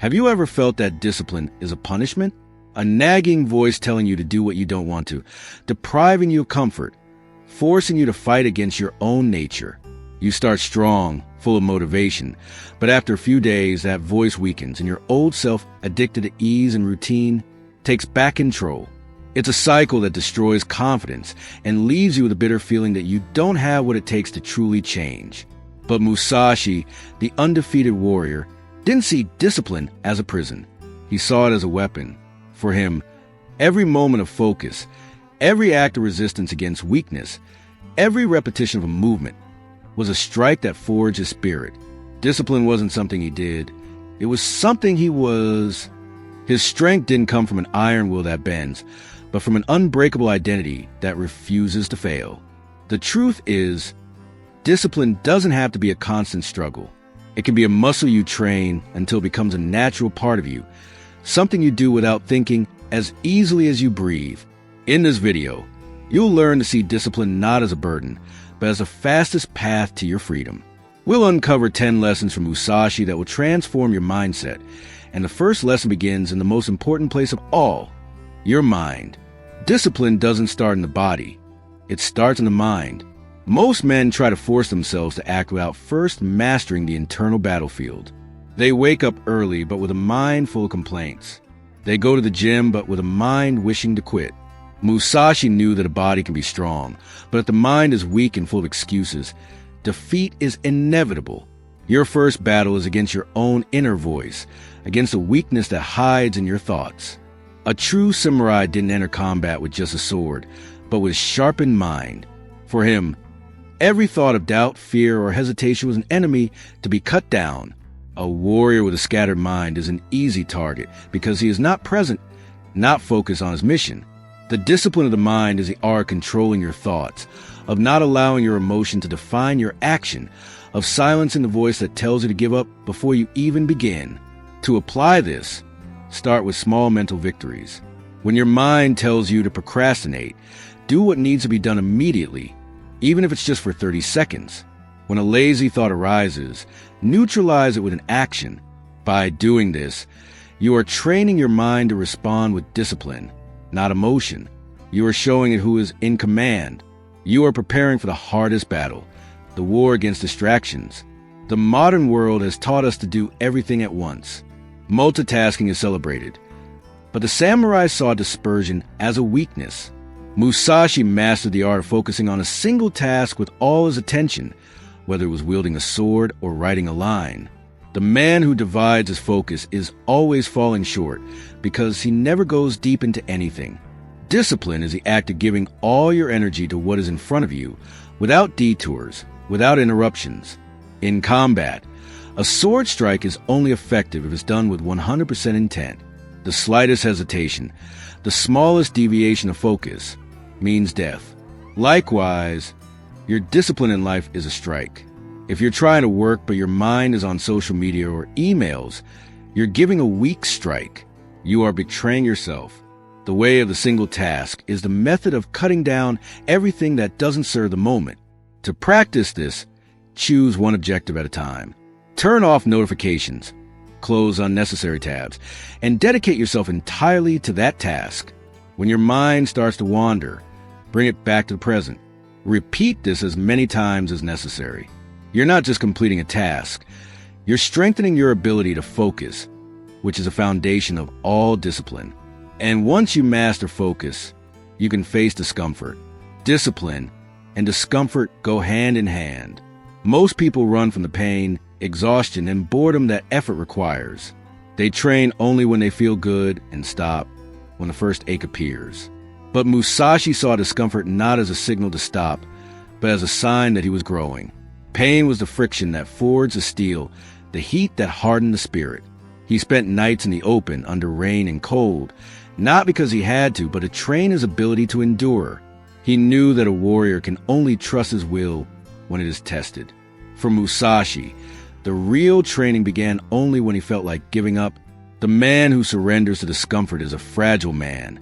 Have you ever felt that discipline is a punishment? A nagging voice telling you to do what you don't want to, depriving you of comfort, forcing you to fight against your own nature. You start strong, full of motivation, but after a few days, that voice weakens and your old self, addicted to ease and routine, takes back control. It's a cycle that destroys confidence and leaves you with a bitter feeling that you don't have what it takes to truly change. But Musashi, the undefeated warrior, didn't see discipline as a prison. He saw it as a weapon. For him, every moment of focus, every act of resistance against weakness, every repetition of a movement was a strike that forged his spirit. Discipline wasn't something he did. It was something he was. His strength didn't come from an iron will that bends, but from an unbreakable identity that refuses to fail. The truth is, discipline doesn't have to be a constant struggle. It can be a muscle you train until it becomes a natural part of you, something you do without thinking, as easily as you breathe. In this video, you'll learn to see discipline not as a burden, but as the fastest path to your freedom. We'll uncover 10 lessons from Musashi that will transform your mindset. And the first lesson begins in the most important place of all, your mind. Discipline doesn't start in the body. It starts in the mind. Most men try to force themselves to act without first mastering the internal battlefield. They wake up early, but with a mind full of complaints. They go to the gym, but with a mind wishing to quit. Musashi knew that a body can be strong, but if the mind is weak and full of excuses, defeat is inevitable. Your first battle is against your own inner voice, against a weakness that hides in your thoughts. A true samurai didn't enter combat with just a sword, but with a sharpened mind. For him, every thought of doubt, fear, or hesitation was an enemy to be cut down. A warrior with a scattered mind is an easy target because he is not present, not focused on his mission. The discipline of the mind is the art of controlling your thoughts, of not allowing your emotion to define your action, of silencing the voice that tells you to give up before you even begin. To apply this, start with small mental victories. When your mind tells you to procrastinate, do what needs to be done immediately, even if it's just for 30 seconds. When a lazy thought arises, neutralize it with an action. By doing this, you are training your mind to respond with discipline, not emotion. You are showing it who is in command. You are preparing for the hardest battle, the war against distractions. The modern world has taught us to do everything at once. Multitasking is celebrated. But the samurai saw dispersion as a weakness. Musashi mastered the art of focusing on a single task with all his attention, whether it was wielding a sword or writing a line. The man who divides his focus is always falling short because he never goes deep into anything. Discipline is the act of giving all your energy to what is in front of you, without detours, without interruptions. In combat, a sword strike is only effective if it's done with 100% intent. The slightest hesitation, the smallest deviation of focus, means death. Likewise, your discipline in life is a strike. If you're trying to work but your mind is on social media or emails, you're giving a weak strike. You are betraying yourself. The way of the single task is the method of cutting down everything that doesn't serve the moment. To practice this, choose one objective at a time. Turn off notifications, close unnecessary tabs, and dedicate yourself entirely to that task. When your mind starts to wander, bring it back to the present. Repeat this as many times as necessary. You're not just completing a task, you're strengthening your ability to focus, which is a foundation of all discipline. And once you master focus, you can face discomfort. Discipline and discomfort go hand in hand. Most people run from the pain, exhaustion, and boredom that effort requires. They train only when they feel good and stop when the first ache appears. But Musashi saw discomfort not as a signal to stop, but as a sign that he was growing. Pain was the friction that forged the steel, the heat that hardened the spirit. He spent nights in the open, under rain and cold, not because he had to, but to train his ability to endure. He knew that a warrior can only trust his will when it is tested. For Musashi, the real training began only when he felt like giving up. The man who surrenders to discomfort is a fragile man,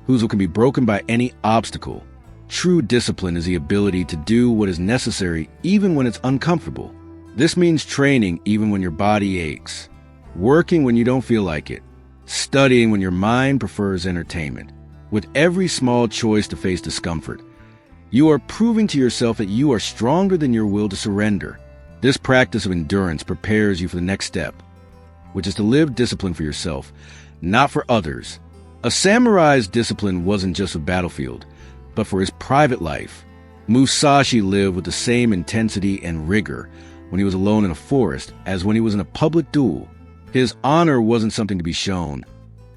whose will can be broken by any obstacle. True discipline is the ability to do what is necessary even when it's uncomfortable. This means training even when your body aches. working when you don't feel like it, studying when your mind prefers entertainment. With every small choice to face discomfort, you are proving to yourself that you are stronger than your will to surrender. This practice of endurance prepares you for the next step, which is to live discipline for yourself, not for others. A samurai's discipline wasn't just a battlefield, but for his private life. Musashi lived with the same intensity and rigor when he was alone in a forest as when he was in a public duel. His honor wasn't something to be shown.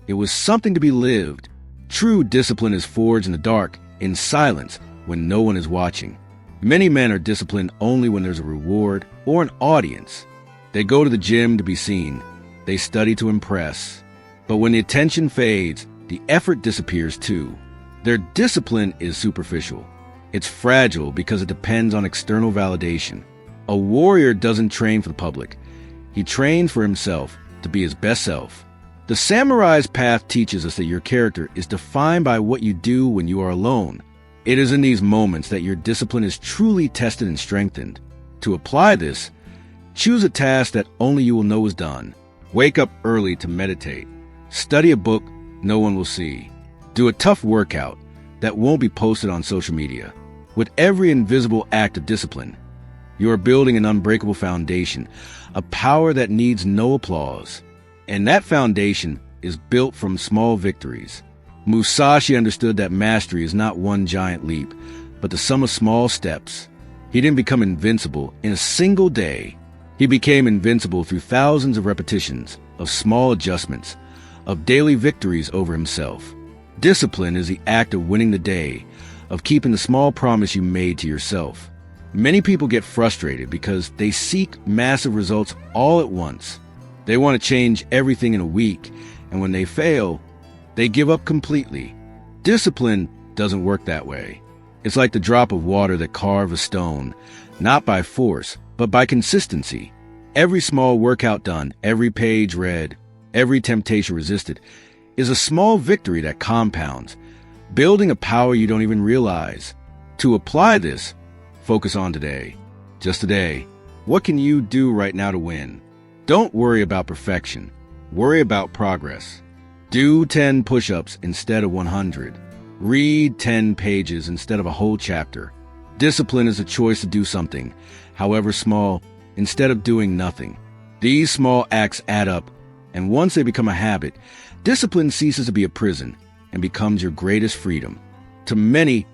It was something to be lived. True discipline is forged in the dark, in silence, when no one is watching. Many men are disciplined only when there's a reward or an audience. They go to the gym to be seen. They study to impress. But when the attention fades, the effort disappears too. Their discipline is superficial. It's fragile because it depends on external validation. A warrior doesn't train for the public. He trains for himself, to be his best self. The samurai's path teaches us that your character is defined by what you do when you are alone. It is in these moments that your discipline is truly tested and strengthened. To apply this, choose a task that only you will know is done. Wake up early to meditate. Study a book no one will see. Do a tough workout that won't be posted on social media. With every invisible act of discipline, you are building an unbreakable foundation, a power that needs no applause. And that foundation is built from small victories. Musashi understood that mastery is not one giant leap, but the sum of small steps. He didn't become invincible in a single day. He became invincible through thousands of repetitions, of small adjustments, of daily victories over himself. Discipline is the act of winning the day, of keeping the small promise you made to yourself. Many people get frustrated because they seek massive results all at once. They want to change everything in a week, and when they fail, they give up completely. Discipline doesn't work that way. It's like the drop of water that carves a stone, not by force, but by consistency. Every small workout done, every page read, every temptation resisted, is a small victory that compounds, building a power you don't even realize. To apply this, focus on today. Just today. What can you do right now to win? Don't worry about perfection. Worry about progress. Do 10 push-ups instead of 100. Read 10 pages instead of a whole chapter. Discipline is a choice to do something, however small, instead of doing nothing. These small acts add up, and once they become a habit, discipline ceases to be a prison and becomes your greatest freedom. To many,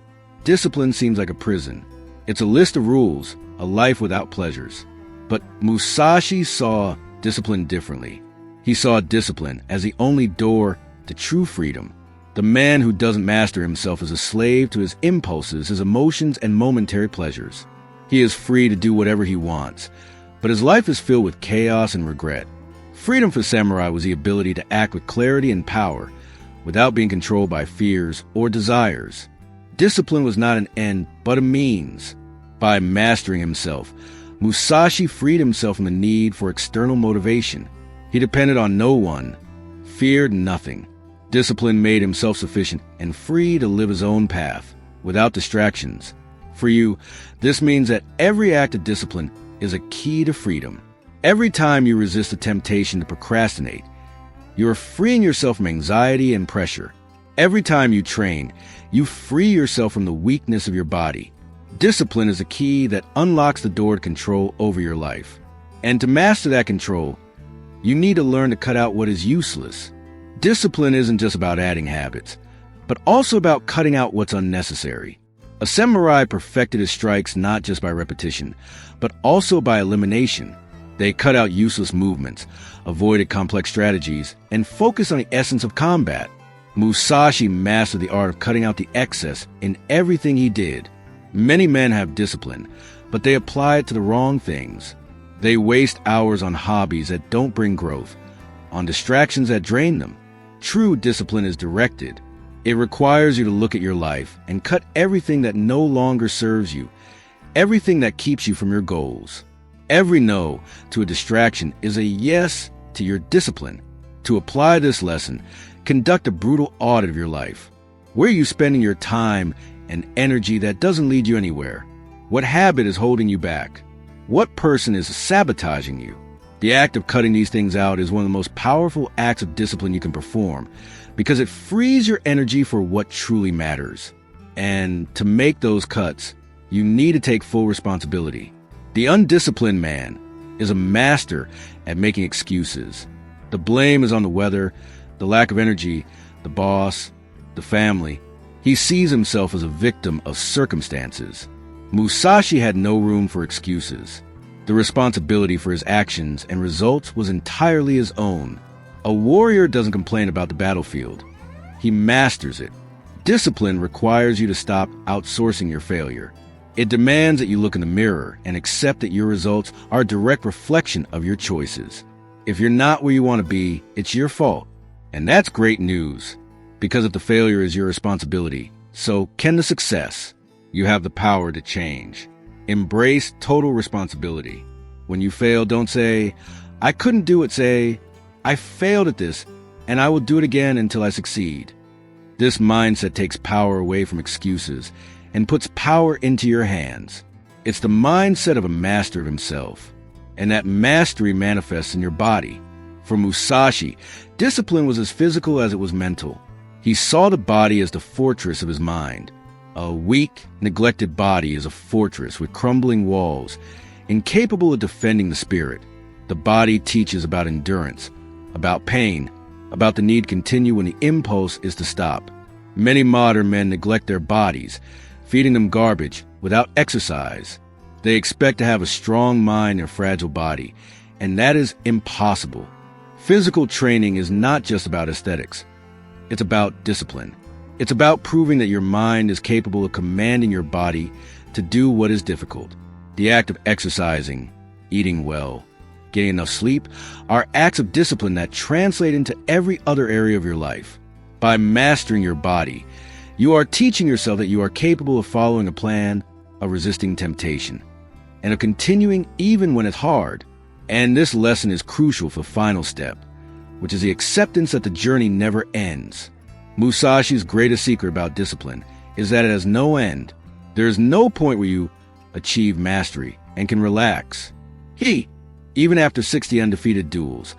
discipline seems like a prison. It's a list of rules, a life without pleasures. But Musashi saw discipline differently. He saw discipline as the only door to true freedom. The man who doesn't master himself is a slave to his impulses, his emotions, and momentary pleasures. He is free to do whatever he wants, but his life is filled with chaos and regret. Freedom for samurai was the ability to act with clarity and power without being controlled by fears or desires. Discipline was not an end, but a means. By mastering himself, Musashi freed himself from the need for external motivation. He depended on no one, feared nothing. Discipline made him self-sufficient and free to live his own path, without distractions. For you, this means that every act of discipline is a key to freedom. Every time you resist the temptation to procrastinate, you are freeing yourself from anxiety and pressure. Every time you train, you free yourself from the weakness of your body. Discipline is a key that unlocks the door to control over your life. And to master that control, you need to learn to cut out what is useless. Discipline isn't just about adding habits, but also about cutting out what's unnecessary. A samurai perfected his strikes not just by repetition, but also by elimination. They cut out useless movements, avoided complex strategies, and focused on the essence of combat. Musashi mastered the art of cutting out the excess in everything he did. Many men have discipline, but they apply it to the wrong things. They waste hours on hobbies that don't bring growth, on distractions that drain them. True discipline is directed. It requires you to look at your life and cut everything that no longer serves you, everything that keeps you from your goals. Every no to a distraction is a yes to your discipline. To apply this lesson, conduct a brutal audit of your life. Where are you spending your time and energy that doesn't lead you anywhere? What habit is holding you back? What person is sabotaging you? The act of cutting these things out is one of the most powerful acts of discipline you can perform because it frees your energy for what truly matters. And to make those cuts, you need to take full responsibility. The undisciplined man is a master at making excuses. The blame is on the weather, the lack of energy, the boss, the family. He sees himself as a victim of circumstances. Musashi had no room for excuses. The responsibility for his actions and results was entirely his own. A warrior doesn't complain about the battlefield. He masters it. Discipline requires you to stop outsourcing your failure. It demands that you look in the mirror and accept that your results are a direct reflection of your choices. If you're not where you want to be, it's your fault. And that's great news, because if the failure is your responsibility, so can the success. You have the power to change. Embrace total responsibility. When you fail, don't say, "I couldn't do it." Say, "I failed at this, and I will do it again until I succeed." This mindset takes power away from excuses and puts power into your hands. It's the mindset of a master of himself, and that mastery manifests in your body. For Musashi, discipline was as physical as it was mental. He saw the body as the fortress of his mind. A weak, neglected body is a fortress with crumbling walls, incapable of defending the spirit. The body teaches about endurance, about pain, about the need to continue when the impulse is to stop. Many modern men neglect their bodies, feeding them garbage without exercise. They expect to have a strong mind and a fragile body, and that is impossible. Physical training is not just about aesthetics. It's about discipline. It's about proving that your mind is capable of commanding your body to do what is difficult. The act of exercising, eating well, getting enough sleep are acts of discipline that translate into every other area of your life. By mastering your body, you are teaching yourself that you are capable of following a plan, of resisting temptation, and of continuing even when it's hard. And this lesson is crucial for the final step, which is the acceptance that the journey never ends. Musashi's greatest secret about discipline is that it has no end. There is no point where you achieve mastery and can relax. He, even after 60 undefeated duels,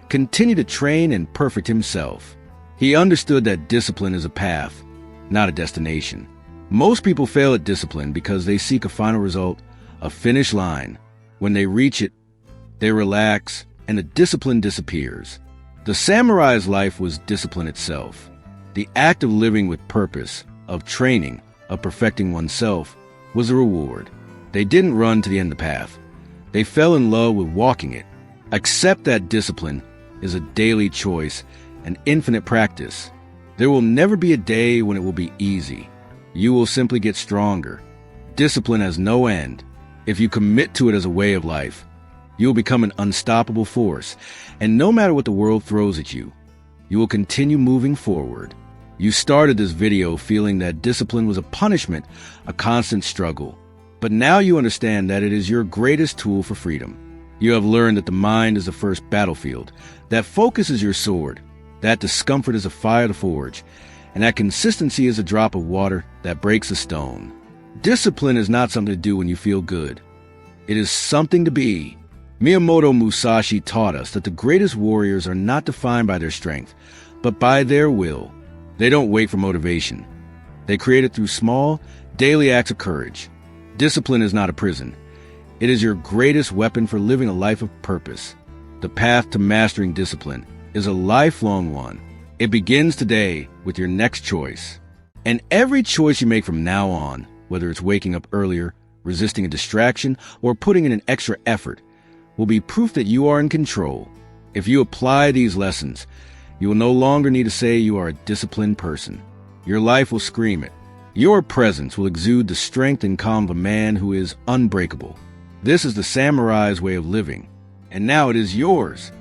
continued to train and perfect himself. He understood that discipline is a path, not a destination. Most people fail at discipline because they seek a final result, a finish line. When they reach it, they relax and the discipline disappears. The samurai's life was discipline itself. The act of living with purpose, of training, of perfecting oneself, was a reward. They didn't run to the end of the path. They fell in love with walking it. Accept that discipline is a daily choice, an infinite practice. There will never be a day when it will be easy. You will simply get stronger. Discipline has no end. If you commit to it as a way of life, you will become an unstoppable force, and no matter what the world throws at you, you will continue moving forward. You started this video feeling that discipline was a punishment, a constant struggle. But now you understand that it is your greatest tool for freedom. You have learned that the mind is the first battlefield, that focus is your sword, that discomfort is a fire to forge, and that consistency is a drop of water that breaks a stone. Discipline is not something to do when you feel good. It is something to be. Miyamoto Musashi taught us that the greatest warriors are not defined by their strength, but by their will. They don't wait for motivation. They create it through small, daily acts of courage. Discipline is not a prison. It is your greatest weapon for living a life of purpose. The path to mastering discipline is a lifelong one. It begins today with your next choice. And every choice you make from now on, whether it's waking up earlier, resisting a distraction, or putting in an extra effort, will be proof that you are in control. If you apply these lessons, you will no longer need to say you are a disciplined person. Your life will scream it. Your presence will exude the strength and calm of a man who is unbreakable. This is the samurai's way of living, and now it is yours.